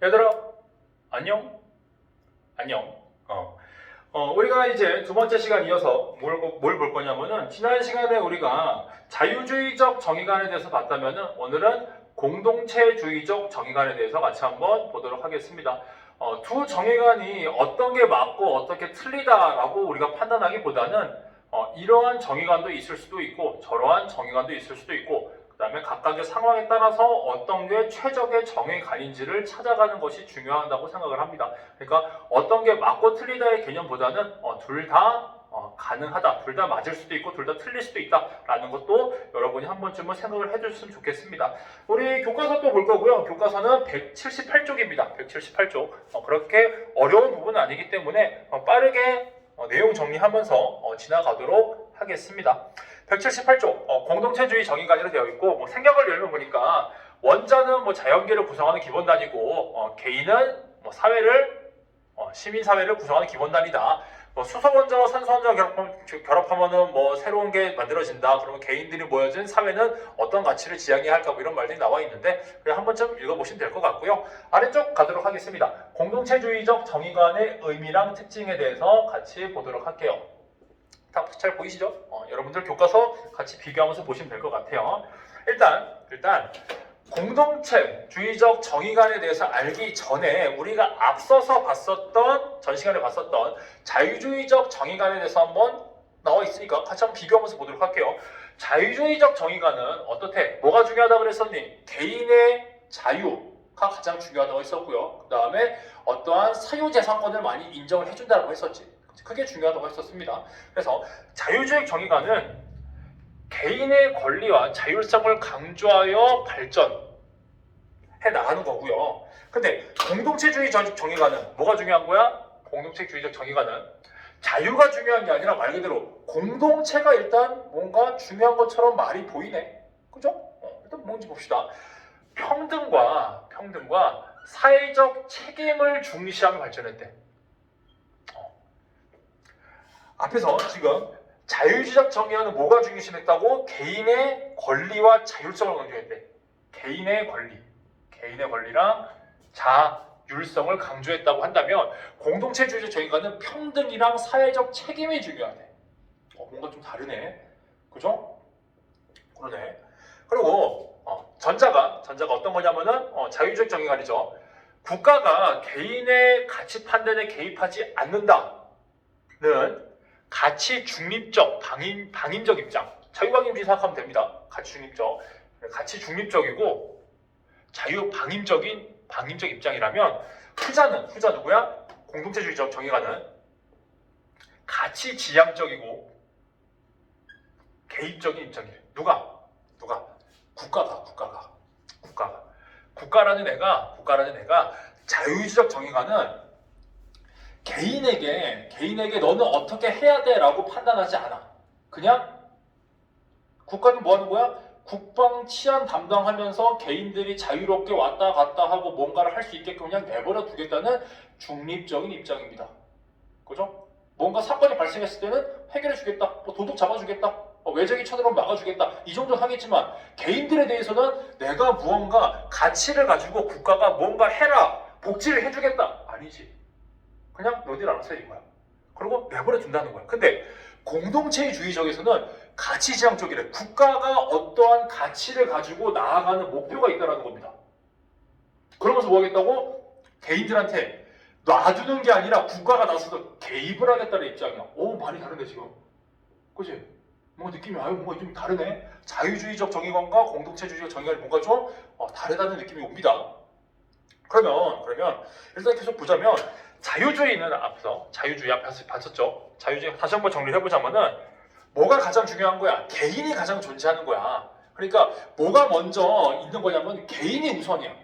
얘들아, 안녕? 안녕. 우리가 이제 두 번째 시간 이어서 뭘 볼 거냐면은, 지난 시간에 우리가 자유주의적 정의관에 대해서 봤다면은, 오늘은 공동체주의적 정의관에 대해서 같이 한번 보도록 하겠습니다. 두 정의관이 어떤 게 맞고 어떻게 틀리다라고 우리가 판단하기보다는, 이러한 정의관도 있을 수도 있고, 저러한 정의관도 있을 수도 있고, 그 다음에 각각의 상황에 따라서 어떤 게 최적의 정의관인지를 찾아가는 것이 중요하다고 생각을 합니다. 그러니까 어떤 게 맞고 틀리다의 개념보다는 둘 다 가능하다, 둘 다 맞을 수도 있고 둘 다 틀릴 수도 있다라는 것도 여러분이 한 번쯤은 생각을 해주셨으면 좋겠습니다. 우리 교과서 또 볼 거고요. 교과서는 178쪽입니다. 178쪽. 그렇게 어려운 부분은 아니기 때문에 빠르게 내용 정리하면서 지나가도록 하겠습니다. 178쪽 공동체주의 정의관이라 되어 있고, 생각을 열면 보니까 원자는 자연계를 구성하는 기본단위고, 개인은 사회를 시민사회를 구성하는 기본단위다. 수소원자와 산소원자가 결합하면은 새로운 게 만들어진다. 그러면 개인들이 모여진 사회는 어떤 가치를 지향해야 할까, 이런 말들이 나와 있는데, 그냥 한 번쯤 읽어보시면 될 것 같고요. 아래쪽 가도록 하겠습니다. 공동체주의적 정의관의 의미랑 특징에 대해서 같이 보도록 할게요. 다 잘 보이시죠? 여러분들 교과서 같이 비교하면서 보시면 될 것 같아요. 일단 공동체주의적 정의관에 대해서 알기 전에 우리가 앞서서 전 시간에 봤었던 자유주의적 정의관에 대해서 한번 나와 있으니까 같이 한번 비교하면서 보도록 할게요. 자유주의적 정의관은 어떻게, 뭐가 중요하다고 그랬었니? 개인의 자유가 가장 중요하다고 했었고요. 그 다음에 어떠한 사유재산권을 많이 인정을 해준다고 했었지. 그게 중요하다고 했었습니다. 그래서 자유주의 정의관은 개인의 권리와 자율성을 강조하여 발전해 나가는 거고요. 근데 공동체주의적 정의관은 뭐가 중요한 거야? 공동체주의적 정의관은 자유가 중요한 게 아니라 말 그대로 공동체가 일단 뭔가 중요한 것처럼 말이 보이네. 그죠? 일단 뭔지 봅시다. 평등과 사회적 책임을 중시하며 발전했대. 앞에서 지금 자유주의적 정의는 뭐가 중요시했다고? 개인의 권리와 자율성을 강조했대. 개인의 권리랑 자율성을 강조했다고 한다면, 공동체주의적 정의관은 평등이랑 사회적 책임이 중요하대. 뭔가 좀 다르네. 그죠? 그러네. 그리고 전자가 어떤 거냐면은 자유주의적 정의관이죠. 국가가 개인의 가치 판단에 개입하지 않는다는 가치 중립적, 방임적 입장. 자유방임주의 생각하면 됩니다. 가치 중립적이고 방임적 입장이라면, 후자 누구야? 공동체주의적 정의관은 가치 지향적이고 개입적인 입장이래. 누가? 국가라는 애가 자유주의적 정의관은 개인에게 너는 어떻게 해야 돼 라고 판단하지 않아. 그냥 국가는 뭐 하는 거야? 국방 치안 담당하면서 개인들이 자유롭게 왔다 갔다 하고 뭔가를 할 수 있게끔 그냥 내버려 두겠다는 중립적인 입장입니다. 그죠? 뭔가 사건이 발생했을 때는 해결해 주겠다. 도둑 잡아주겠다. 외적이 쳐들어오면 막아주겠다. 이 정도는 하겠지만, 개인들에 대해서는 내가 무언가 가치를 가지고 국가가 뭔가 해라, 복지를 해주겠다. 아니지. 그냥 너희들 알아서 해, 이거야. 그리고 내버려 둔다는 거야. 근데 공동체주의적에서는 가치지향적이래. 국가가 어떠한 가치를 가지고 나아가는 목표가 있다는 겁니다. 그러면서 뭐 하겠다고? 개인들한테 놔두는 게 아니라 국가가 나서서 개입을 하겠다는 입장이야. 많이 다른데 지금. 그치? 뭔가 느낌이 뭔가 좀 다르네. 자유주의적 정의관과 공동체주의적 정의관이 뭔가 좀 다르다는 느낌이 옵니다. 그러면 일단 계속 보자면, 자유주의는 앞서 봤었죠. 자유주의 다시 한번 정리를 해보자면은, 뭐가 가장 중요한 거야? 개인이 가장 존재하는 거야. 그러니까 뭐가 먼저 있는 거냐면 개인이 우선이야.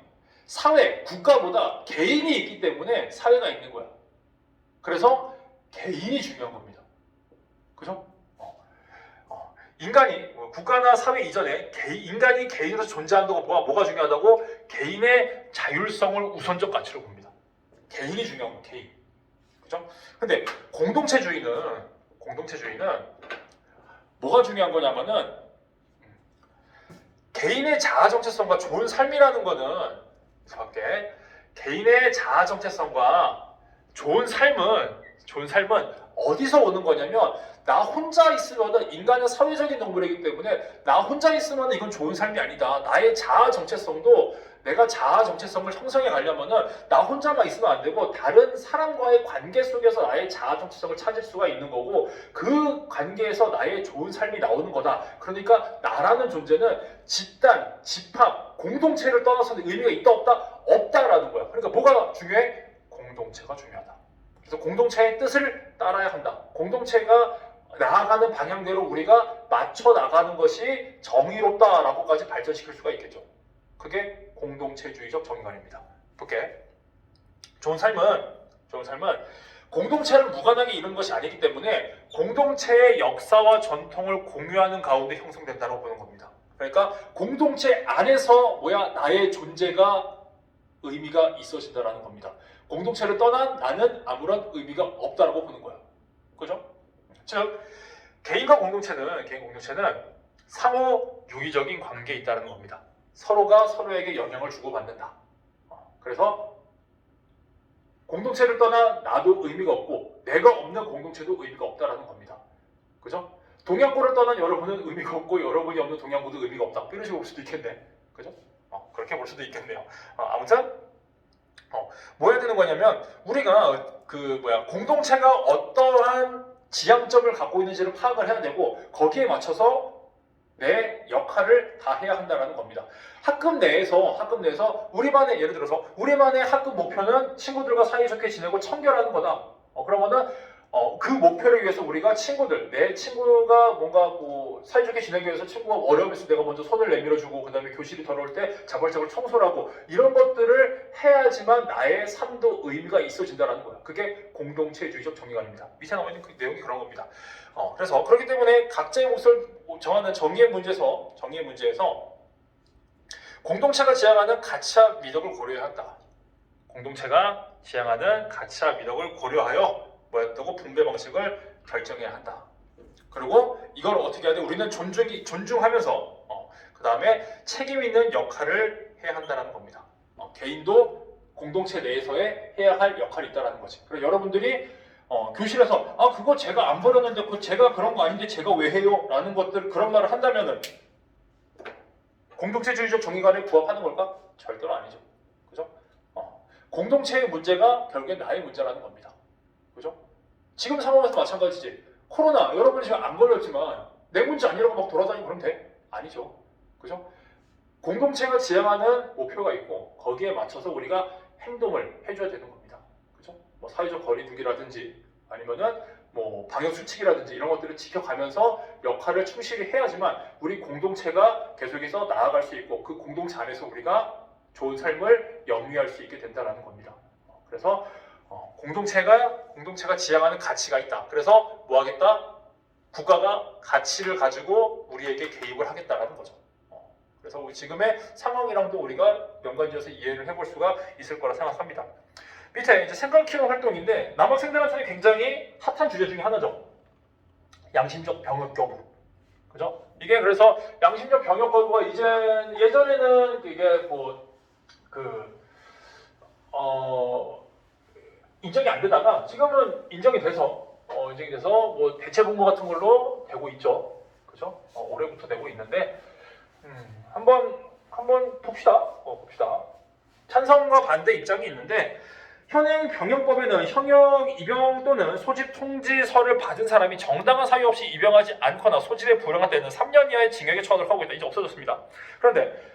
국가보다 개인이 있기 때문에 사회가 있는 거야. 그래서 개인이 중요한 겁니다. 그죠? 인간이 국가나 사회 이전에 인간이 개인으로서 존재한다고 뭐가 중요하다고? 개인의 자율성을 우선적 가치로 봅니다. 개인이 중요한 거야, 개인. 그죠? 근데 공동체주의는 뭐가 중요한 거냐면은, 개인의 자아 정체성과 좋은 삶이라는 거는 밖에 개인의 자아 정체성과 좋은 삶은 어디서 오는 거냐면 나 혼자 있으면은 인간은 사회적인 동물이기 때문에 나 혼자 있으면은 이건 좋은 삶이 아니다. 나의 자아 정체성도 내가 자아 정체성을 형성해 가려면은 나 혼자만 있으면 안 되고 다른 사람과의 관계 속에서 나의 자아 정체성을 찾을 수가 있는 거고 그 관계에서 나의 좋은 삶이 나오는 거다. 그러니까 나라는 존재는 집단, 집합, 공동체를 떠나서는 의미가 있다 없다? 없다라는 거야. 그러니까 뭐가 중요해? 공동체가 중요하다. 그래서 공동체의 뜻을 따라야 한다. 공동체가 나아가는 방향대로 우리가 맞춰 나가는 것이 정의롭다라고까지 발전시킬 수가 있겠죠. 그게 공동체주의적 정의관입니다. 볼게. 좋은 삶은 공동체를 무관하게 이루는 것이 아니기 때문에 공동체의 역사와 전통을 공유하는 가운데 형성된다고 보는 겁니다. 그러니까 공동체 안에서 나의 존재가 의미가 있어진다는 겁니다. 공동체를 떠난 나는 아무런 의미가 없다라고 보는 거야. 그죠? 즉 개인과 공동체는 상호 유기적인 관계에 있다는 겁니다. 서로가 서로에게 영향을 주고받는다. 그래서 공동체를 떠나 나도 의미가 없고 내가 없는 공동체도 의미가 없다라는 겁니다. 그죠? 동양고를 떠난 여러분은 의미가 없고 여러분이 없는 동양고도 의미가 없다. 이런 식으로 볼 수도 있겠네. 그죠? 그렇게 볼 수도 있겠네요. 아무튼 뭐 해야 되는 거냐면 우리가 공동체가 어떠한 지향점을 갖고 있는지를 파악을 해야 되고 거기에 맞춰서 내 역할을 다 해야 한다는 겁니다. 학급 내에서 예를 들어서 우리만의 학급 목표는 친구들과 사이좋게 지내고 청결하는 거다. 그러면은 그 목표를 위해서 우리가 내 친구가 뭔가 사이좋게 지내기 위해서 친구가 어려움이 있을 때 내가 먼저 손을 내밀어주고 그 다음에 교실이 더러울 때 자발적으로 청소를 하고 이런 것들을 해야지만 나의 삶도 의미가 있어진다는 거야. 그게 공동체주의적 정의관입니다. 밑에 나와 있는 그 내용이 그런 겁니다. 그래서 그렇기 때문에 각자의 몫을 정하는 정의의 문제에서 공동체가 지향하는 가치와 미덕을 고려해야 한다. 공동체가 지향하는 가치와 미덕을 고려하여 뭐였다고 분배 방식을 결정해야 한다. 그리고 이걸 어떻게 해야 돼? 우리는 존중하면서 그 다음에 책임 있는 역할을 해야 한다는 겁니다. 개인도 공동체 내에서의 해야 할 역할이 있다는 거지. 그래서 여러분들이 교실에서 그거 제가 안 버렸는데 그거 제가 그런 거 아닌데 제가 왜 해요? 라는 것들 그런 말을 한다면은 공동체주의적 정의관에 부합하는 걸까? 절대로 아니죠. 그죠? 공동체의 문제가 결국엔 나의 문제라는 겁니다. 그죠? 지금 상황에서 마찬가지지. 코로나 여러분이 지금 안 걸렸지만 내 문제 아니라고 막 돌아다니고 그러면 돼? 아니죠. 그죠? 공동체가 지향하는 목표가 있고 거기에 맞춰서 우리가 행동을 해줘야 되는 겁니다. 그죠? 사회적 거리두기라든지 아니면은 방역 수칙이라든지 이런 것들을 지켜가면서 역할을 충실히 해야지만 우리 공동체가 계속해서 나아갈 수 있고 그 공동체 안에서 우리가 좋은 삶을 영위할 수 있게 된다는 겁니다. 그래서 공동체가 지향하는 가치가 있다. 그래서 뭐 하겠다? 국가가 가치를 가지고 우리에게 개입을 하겠다라는 거죠. 그래서 우리 지금의 상황이랑도 우리가 연관지어서 이해를 해볼 수가 있을 거라 생각합니다. 밑에 이제 생각 키우는 활동인데 남학생들한테는 굉장히 핫한 주제 중에 하나죠. 양심적 병역 거부. 그죠? 이게 그래서 양심적 병역 거부가 예전에는 이게 인정이 안 되다가 지금은 인정이 돼서 대체 복무 같은 걸로 되고 있죠. 그죠? 올해부터 되고 있는데 한번 봅시다. 찬성과 반대 입장이 있는데 현행 병역법에는 현역 입영 또는 소집 통지서를 받은 사람이 정당한 사유 없이 입영하지 않거나 소집에 불응한 때는 3년 이하의 징역에 처하도록 하고 있다. 이제 없어졌습니다. 그런데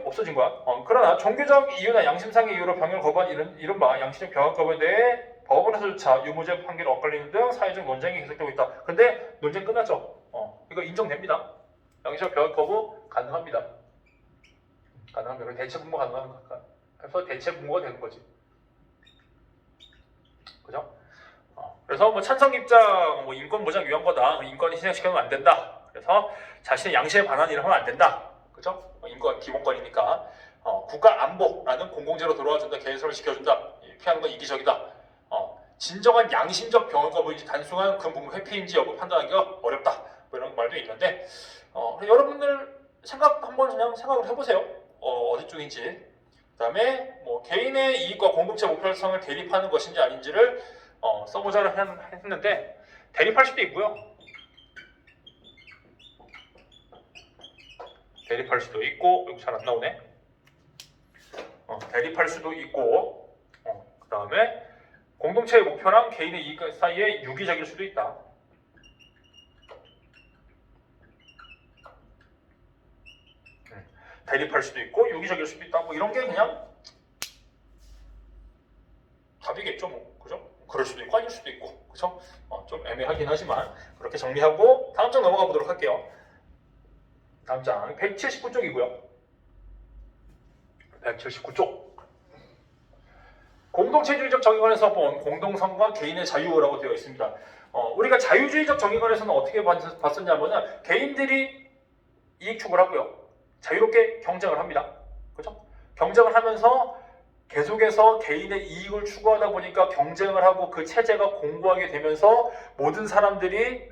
없어진 거야. 그러나 종교적 이유나 양심상의 이유로 병역을 거부한 이른바 양심적 병역 거부에 대해 법원에서조차 유무죄 판결이 엇갈리는 등 사회적 논쟁이 계속되고 있다. 근데 논쟁 끝났죠. 이거 인정됩니다. 양심적 병역 거부 가능합니다. 그리고 대체 분모 가능합니다. 그래서 대체 분모가 되는 거지. 그죠? 그래서 찬성 입장, 인권 보장 위한 거다. 인권이 희생시켜면 안 된다. 그래서 자신의 양심에 반하는 일을 하면 안 된다. 그죠? 인권 기본권이니까. 국가 안보라는 공공재로 돌아와준다. 개인성을 지켜준다. 이렇게 하는 건 이기적이다. 진정한 양심적 병역 거부인지 단순한 근본무 회피인지 여부 판단하기가 어렵다. 이런 말도 있는데 여러분들 한번 그냥 생각을 해보세요. 어디 쪽인지. 그다음에 뭐 개인의 이익과 공동체 목표 달성을 대립하는 것인지 아닌지를 써보자 했는데 대립할 수도 있고요. 대립할 수도 있고 여기 잘 안 나오네. 대립할 수도 있고 그 다음에 공동체의 목표랑 개인의 이익 사이에 유기적일 수도 있다. 대립할 수도 있고 유기적일 수도 있다. 뭐 이런 게 그냥 답이겠죠, 뭐 그죠? 그럴 수도 있고 아닐 수도 있고, 그죠? 좀 애매하긴 하지만 그렇게 정리하고 다음 장 넘어가 보도록 할게요. 다음 장 179쪽이고요. 179쪽. 공동체주의적 정의관에서 본 공동성과 개인의 자유라고 되어 있습니다. 우리가 자유주의적 정의관에서는 어떻게 봤었냐면은 개인들이 이익 추구를 하고요. 자유롭게 경쟁을 합니다. 그렇죠? 경쟁을 하면서 계속해서 개인의 이익을 추구하다 보니까 경쟁을 하고 그 체제가 공고하게 되면서 모든 사람들이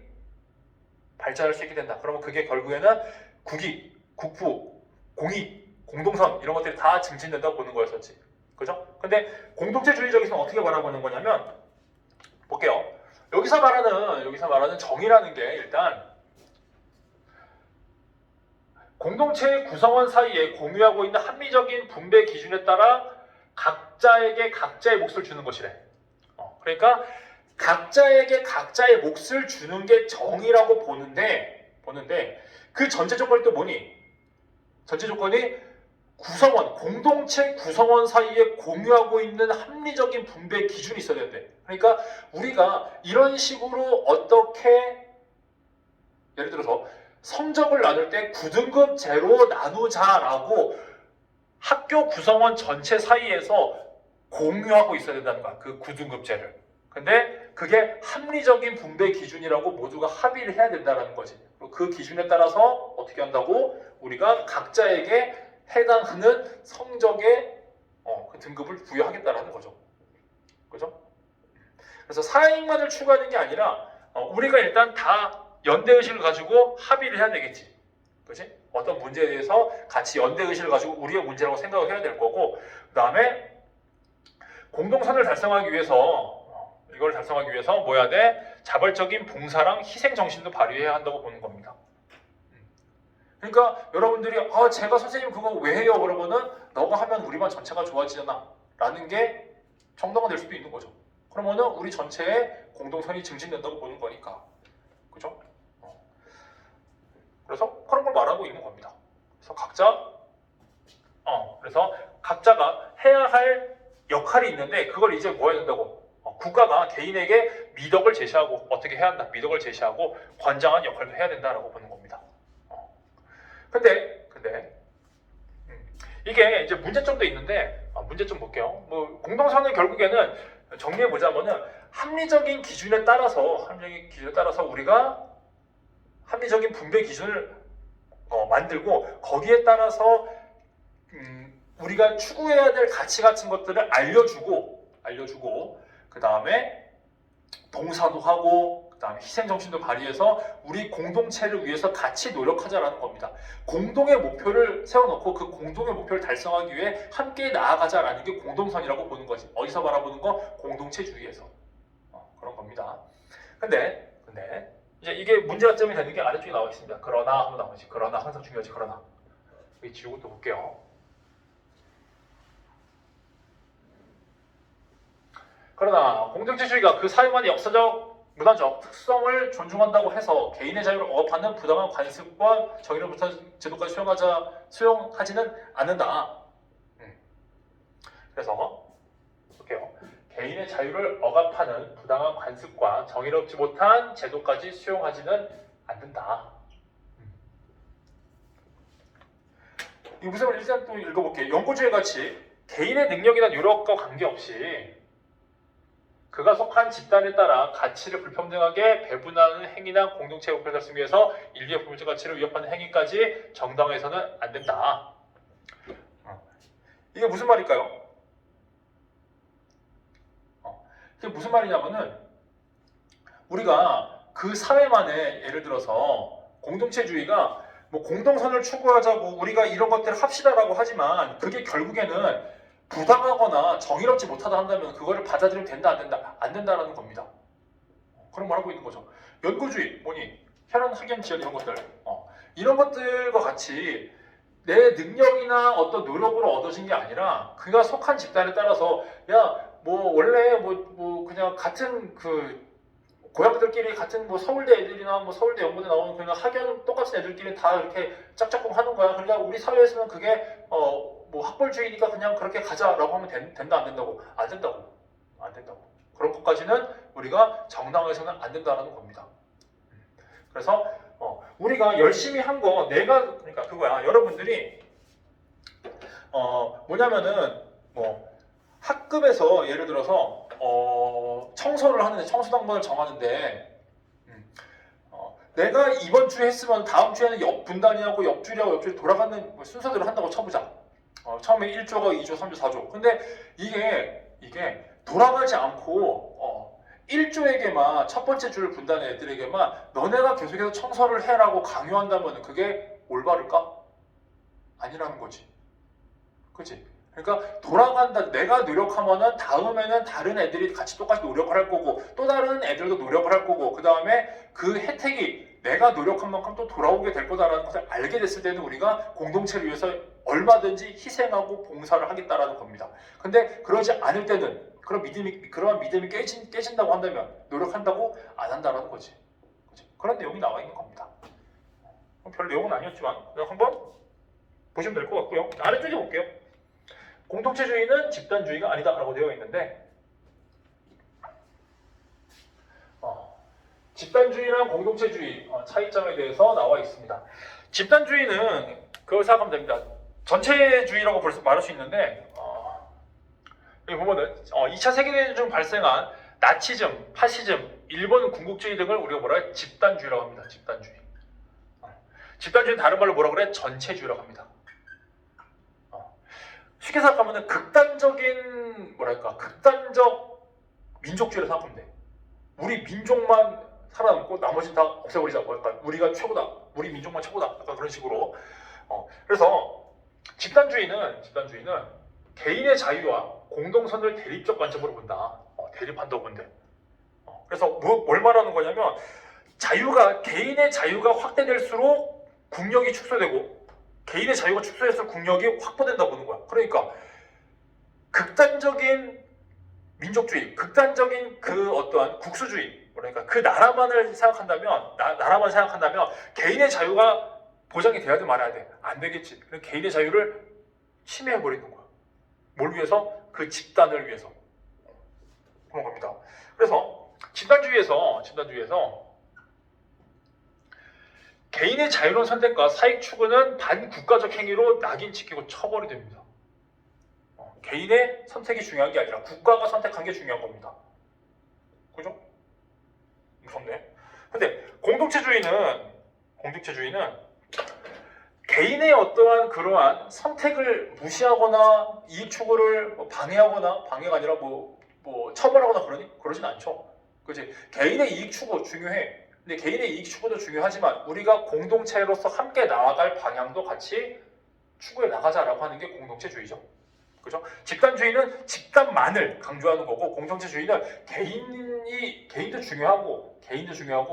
발전할 수 있게 된다. 그러면 그게 결국에는 국익, 국부, 공익, 공동선 이런 것들이 다 증진된다고 보는 거였었지. 그죠? 근데 공동체주의적에서는 어떻게 바라보는 거냐면 볼게요. 여기서 말하는 정의라는 게 일단 공동체의 구성원 사이에 공유하고 있는 합리적인 분배 기준에 따라 각자에게 각자의 몫을 주는 것이래. 그러니까 각자에게 각자의 몫을 주는 게 정의라고 보는데 그 전제 조건이 또 뭐니? 전제 조건이 구성원, 공동체 구성원 사이에 공유하고 있는 합리적인 분배 기준이 있어야 된대. 그러니까 우리가 이런 식으로 어떻게 예를 들어서 성적을 나눌 때 9등급제로 나누자라고 학교 구성원 전체 사이에서 공유하고 있어야 된다는 거야. 그 9등급제를. 근데 그게 합리적인 분배 기준이라고 모두가 합의를 해야 된다는 거지. 그 기준에 따라서 어떻게 한다고? 우리가 각자에게 해당하는 성적의 그 등급을 부여하겠다라는 거죠. 그죠? 그래서 사익만을 추구하는 게 아니라 우리가 일단 다 연대의식을 가지고 합의를 해야 되겠지. 그치? 어떤 문제에 대해서 같이 연대의식을 가지고 우리의 문제라고 생각을 해야 될 거고, 그 다음에 공동선을 달성하기 위해서 이걸 달성하기 위해서 뭐 해야 돼? 자발적인 봉사랑 희생 정신도 발휘해야 한다고 보는 겁니다. 그러니까 여러분들이 제가 선생님 그거 왜 해요? 그러면은 너가 하면 우리 반 전체가 좋아지잖아 라는 게 정당화 될 수도 있는 거죠. 그러면은 우리 전체의 공동선이 증진된다고 보는 거니까. 그죠? 그래서 그런 걸 말하고 있는 겁니다. 그래서 각자가 해야 할 역할이 있는데 그걸 이제 뭐 해야 된다고? 국가가 개인에게 미덕을 제시하고 어떻게 해야 한다. 미덕을 제시하고 관장한 역할도 해야 된다라고 보는 겁니다. 근데 이게 이제 문제점도 있는데 문제점 볼게요. 뭐 공동선은 결국에는 정리해 보자면은 합리적인 기준에 따라서 우리가 합리적인 분배 기준을 만들고 거기에 따라서 우리가 추구해야 될 가치 같은 것들을 알려주고 그 다음에 봉사도 하고 그 다음에 희생정신도 발휘해서 우리 공동체를 위해서 같이 노력하자라는 겁니다. 공동의 목표를 세워놓고 그 공동의 목표를 달성하기 위해 함께 나아가자라는 게 공동선이라고 보는 거지. 어디서 바라보는 거? 공동체주의에서. 그런 겁니다. 근데 이제 이게 문제점이 되는 게 아래쪽에 나와 있습니다. 그러나 하면 나머지 그러나 항상 중요하지. 그러나 여기 지우고 또 볼게요. 그러나 공동체주의가 그 사회만의 역사적, 문화적 특성을 존중한다고 해서 개인의 자유를 억압하는 부당한 관습과 정의로부터 제도까지 수용하지는 않는다. 그래서 볼게요. 개인의 자유를 억압하는 부당한 관습과 정의롭지 못한 제도까지 수용하지는 않는다. 이 무슨 말인지 일단 또 읽어볼게요. 연구주의 가치, 개인의 능력이나 노력과 관계없이 그가 속한 집단에 따라 가치를 불평등하게 배분하는 행위나 공동체 목표를 달성하기 위해서 인류의 불문적 가치를 위협하는 행위까지 정당화해서는 안 된다. 이게 무슨 말일까요? 이게 무슨 말이냐면은 우리가 그 사회만의 예를 들어서 공동체주의가 뭐 공동선을 추구하자고 우리가 이런 것들을 합시다라고 하지만 그게 결국에는 부당하거나 정의롭지 못하다 한다면 그거를 받아들이면 된다 안 된다? 안 된다라는 겁니다. 그런 말 하고 있는 거죠. 연구주의, 뭐니? 혈연, 학연, 지연 이런 것들 이런 것들과 같이 내 능력이나 어떤 노력으로 얻어진 게 아니라 그가 속한 집단에 따라서 야 뭐 원래 뭐 그냥 같은 그 고향들끼리 같은 뭐 서울대 애들이나 뭐 서울대 연고대 나오는 그냥 학연 똑같은 애들끼리 다 이렇게 짝짝꿍 하는 거야. 그러니까 우리 사회에서는 그게 뭐 학벌주의니까 그냥 그렇게 가자라고 하면 된다 안 된다고? 안 된다고. 안 된다고. 그런 것까지는 우리가 정당에서는 안 된다라는 겁니다. 그래서 우리가 열심히 한 거 내가 그러니까 그거야. 여러분들이 뭐냐면은 뭐 학급에서 예를 들어서 청소를 하는데 청소당번을 정하는데 내가 이번 주에 했으면 다음 주에는 옆 분단이하고 옆줄이하고 옆줄이 돌아가는 뭐 순서대로 한다고 쳐보자. 처음에 1조가 2조, 3조, 4조. 근데 이게 돌아가지 않고 1조에게만 첫 번째 줄 분단의 애들에게만 너네가 계속해서 청소를 해라고 강요한다면 그게 올바를까? 아니라는 거지. 그치? 그러니까 돌아간다. 내가 노력하면은 다음에는 다른 애들이 같이 똑같이 노력을 할 거고 또 다른 애들도 노력을 할 거고 그 다음에 그 혜택이 내가 노력한 만큼 또 돌아오게 될 거다라는 것을 알게 됐을 때는 우리가 공동체를 위해서 얼마든지 희생하고 봉사를 하겠다라는 겁니다. 근데 그러지 않을 때는 그러한 믿음이 깨진다고 한다면 노력한다고 안 한다라는 거지. 그치? 그런 내용이 나와 있는 겁니다. 별 내용은 아니었지만 한번 보시면 될 것 같고요. 아래쪽에 볼게요. 공동체주의는 집단주의가 아니다라고 되어 있는데 집단주의랑 공동체주의 차이점에 대해서 나와 있습니다. 집단주의는 그걸 생각하면 됩니다. 전체주의라고 벌써 말할 수 있는데 여기 보면은 2차 세계대전 중 발생한 나치즘, 파시즘, 일본 군국주의 등을 우리가 뭐라 해? 집단주의라고 합니다. 집단주의. 집단주의는 다른 말로 뭐라 그래? 전체주의라고 합니다. 쉽게 생각하면 극단적인 극단적 민족주의를 생각하면 돼. 우리 민족만 살아남고 나머지는 다 없애버리자. 우리가 최고다. 우리 민족만 최고다. 약간 그런 식으로. 그래서 집단주의는 개인의 자유와 공동선을 대립적 관점으로 본다. 대립한다고 본대. 그래서 뭘 말하는 거냐면 개인의 자유가 확대될수록 국력이 축소되고 개인의 자유가 축소해서 국력이 확보된다고 보는 거야. 그러니까 극단적인 민족주의, 극단적인 그 어떠한 국수주의, 그러니까 그 나라만 생각한다면 개인의 자유가 보장이 돼야 돼 말아야 돼. 안 되겠지. 그래서 개인의 자유를 침해해버리는 거야. 뭘 위해서? 그 집단을 위해서. 그런 겁니다. 그래서 집단주의에서 개인의 자유로운 선택과 사익 추구는 반국가적 행위로 낙인 찍히고 처벌이 됩니다. 개인의 선택이 중요한 게 아니라 국가가 선택한 게 중요한 겁니다. 그죠? 무섭네. 근데 공동체주의는 개인의 어떠한 그러한 선택을 무시하거나 이익 추구를 방해가 아니라 처벌하거나 그러진 않죠. 그렇지? 개인의 이익 추구 중요해. 근데 개인의 이익 추구도 중요하지만 우리가 공동체로서 함께 나아갈 방향도 같이 추구해 나가자라고 하는 게 공동체주의죠. 그죠? 집단주의는 집단만을 강조하는 거고 공동체주의는 개인도 중요하고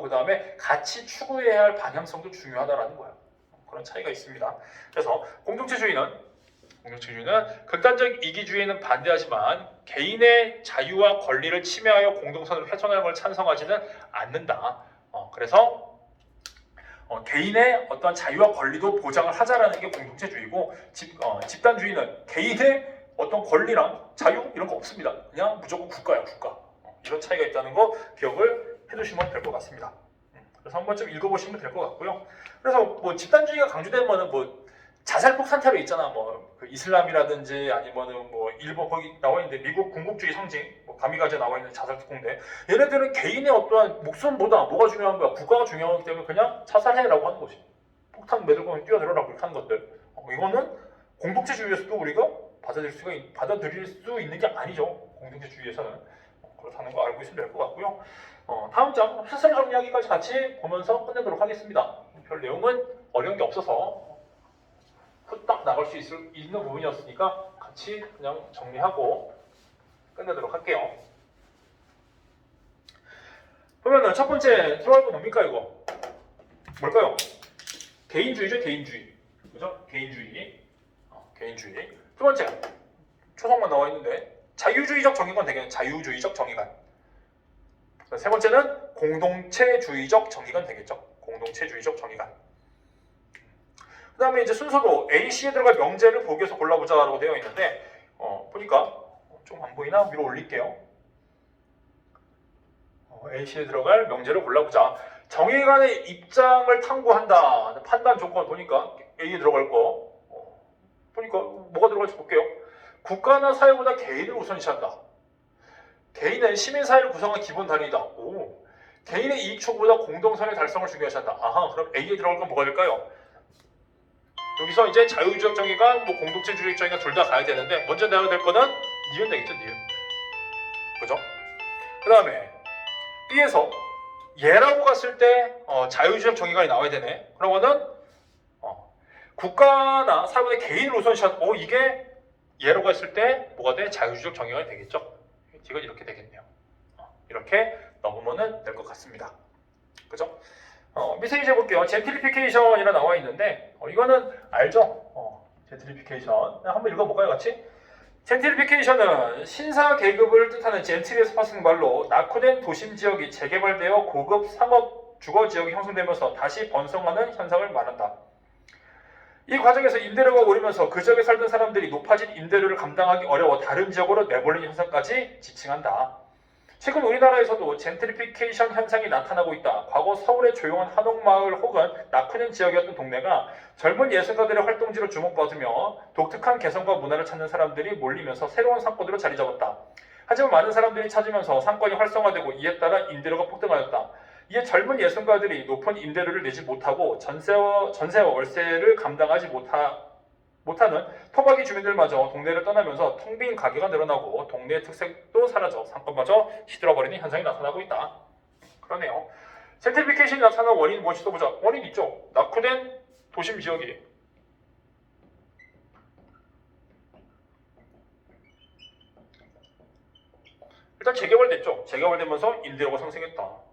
그 다음에 같이 추구해야 할 방향성도 중요하다라는 거야. 그런 차이가 있습니다. 그래서 공동체주의는 극단적 이기주의는 반대하지만 개인의 자유와 권리를 침해하여 공동선을 훼손하는 걸 찬성하지는 않는다. 그래서 개인의 어떤 자유와 권리도 보장을 하자라는 게 공동체주의고 집단주의는 개인의 어떤 권리랑 자유 이런 거 없습니다. 그냥 무조건 국가야 국가. 이런 차이가 있다는 거 기억을 해두시면 될 것 같습니다. 그래서 한번 좀 읽어보시면 될 것 같고요. 그래서 집단주의가 강조되면 자살폭 산태로 있잖아. 그 이슬람이라든지 아니면은 일본 거기 나와 있는데 미국 군국주의 상징 가미가제 나와 있는 자살특공대. 얘네들은 개인의 어떠한 목숨보다 뭐가 중요한 거야? 국가가 중요한 거기 때문에 그냥 자살해라고 하는 거지. 폭탄 매들고 뛰어들어라 그렇게 하는 것들. 이거는 공동체주의에서도 우리가 받아들일 수 있는 게 아니죠. 공동체주의에서는 그렇다는 거 알고 있으면 될 것 같고요. 다음 장 사설 정리하기까지 같이 보면서 끝내도록 하겠습니다. 별 내용은 어려운 게 없어서 후딱 나갈 수 있는 부분이었으니까 같이 그냥 정리하고 끝내도록 할게요. 그러면은 첫 번째 들어갈 거 뭡니까 이거? 뭘까요? 개인주의죠, 개인주의. 그죠? 개인주의. 개인주의. 두 번째 초성만 나와 있는데 자유주의적 정의관 되겠네. 자유주의적 정의관. 세 번째는 공동체주의적 정의관 되겠죠. 공동체주의적 정의관. 그 다음에 이제 순서도 A씨에 들어갈 명제를 보기에서 골라보자라고 되어 있는데 보니까 좀 안 보이나? 위로 올릴게요. A씨에 들어갈 명제를 골라보자. 정의관의 입장을 탐구한다. 판단 조건 보니까 A에 들어갈 거 보니까 뭐가 들어갈지 볼게요. 국가나 사회보다 개인을 우선시한다. 개인은 시민사회를 구성한 기본 단위이다. 오. 개인의 이익 추구보다 공동선의 달성을 중요시한다. 아하, 그럼 A에 들어갈 건 뭐가 될까요? 여기서 이제 자유주의적 정의관, 공동체주의적 정의관 둘 다 가야 되는데 먼저 내야 될 거는 니은 되겠죠, 니은. 그죠? 그 다음에 B에서 예라고 갔을 때 자유주의적 정의관이 나와야 되네. 그러면은 국가나 사회보다 개인을 우선시한 이게 예라고 했을 때 뭐가 돼? 자유주의적 정의관이 되겠죠. 이건 이렇게 되겠네요. 이렇게 넣으면 될 것 같습니다. 그죠? 밑에 이제 볼게요. 젠트리피케이션이라 나와 있는데 이거는 알죠? 젠트리피케이션 한번 읽어볼까요, 같이? 젠트리피케이션은 신사 계급을 뜻하는 젠트리에서 파생 말로 낙후된 도심 지역이 재개발되어 고급 상업 주거 지역이 형성되면서 다시 번성하는 현상을 말한다. 이 과정에서 임대료가 오르면서 그 지역에 살던 사람들이 높아진 임대료를 감당하기 어려워 다른 지역으로 내몰리는 현상까지 지칭한다. 최근 우리나라에서도 젠트리피케이션 현상이 나타나고 있다. 과거 서울의 조용한 한옥마을 혹은 낙후된 지역이었던 동네가 젊은 예술가들의 활동지로 주목받으며 독특한 개성과 문화를 찾는 사람들이 몰리면서 새로운 상권으로 자리 잡았다. 하지만 많은 사람들이 찾으면서 상권이 활성화되고 이에 따라 임대료가 폭등하였다. 이에 젊은 예술가들이 높은 임대료를 내지 못하고 전세와 월세를 감당하지 못하는 토박이 주민들마저 동네를 떠나면서 텅 빈 가게가 늘어나고 동네의 특색도 사라져 상권마저 시들어버리는 현상이 나타나고 있다. 그러네요. 젠트리피케이션이 나타나는 원인이 무엇이 또 보자. 원인 있죠. 낙후된 도심 지역이 일단 재개발됐죠. 재개발되면서 임대료가 상승했다.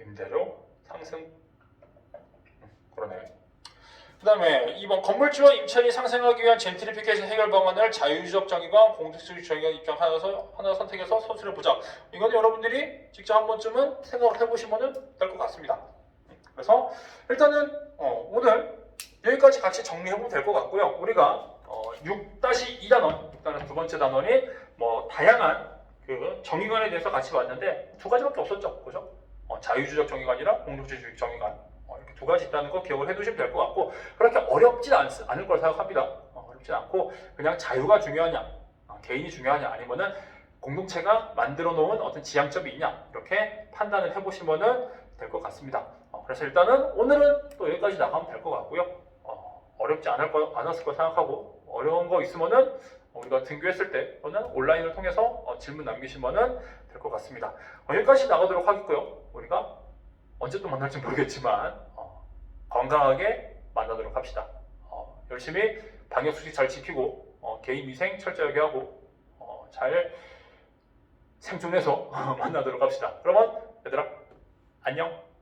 임대료 상승. 그러네. 그 다음에 2번 건물주와 임차인이 상생하기 위한 젠트리피케이션 해결 방안을 자유주의적 정의관, 공동체주의 정의관 입장 하나 선택해서 서술해 보자. 이거는 여러분들이 직접 한 번쯤은 생각을 해보시면 될 것 같습니다. 그래서 일단은 오늘 여기까지 같이 정리해보면 될 것 같고요. 우리가 6-2 단원, 일단은 두 번째 단원이 다양한 그 정의관에 대해서 같이 봤는데 두 가지밖에 없었죠, 그죠? 자유주의적 정의관이랑 공동체주의 정의관 이렇게 두 가지 있다는 거 기억을 해두시면 될 것 같고 그렇게 어렵진 않을 걸 생각합니다. 어렵진 않고 그냥 자유가 중요하냐, 개인이 중요하냐 아니면은 공동체가 만들어 놓은 어떤 지향점이 있냐 이렇게 판단을 해보시면 될 것 같습니다. 그래서 일단은 오늘은 또 여기까지 나가면 될 것 같고요. 어렵지 않았을 거 생각하고 어려운 거 있으면은 우리가 등교했을 때 또는 온라인을 통해서 질문 남기시면 될 것 같습니다. 여기까지 나가도록 하겠고요. 우리가 언제 또 만날지 모르겠지만 건강하게 만나도록 합시다. 열심히 방역수칙 잘 지키고 개인위생 철저하게 하고 잘 생존해서 만나도록 합시다. 그러면 얘들아 안녕.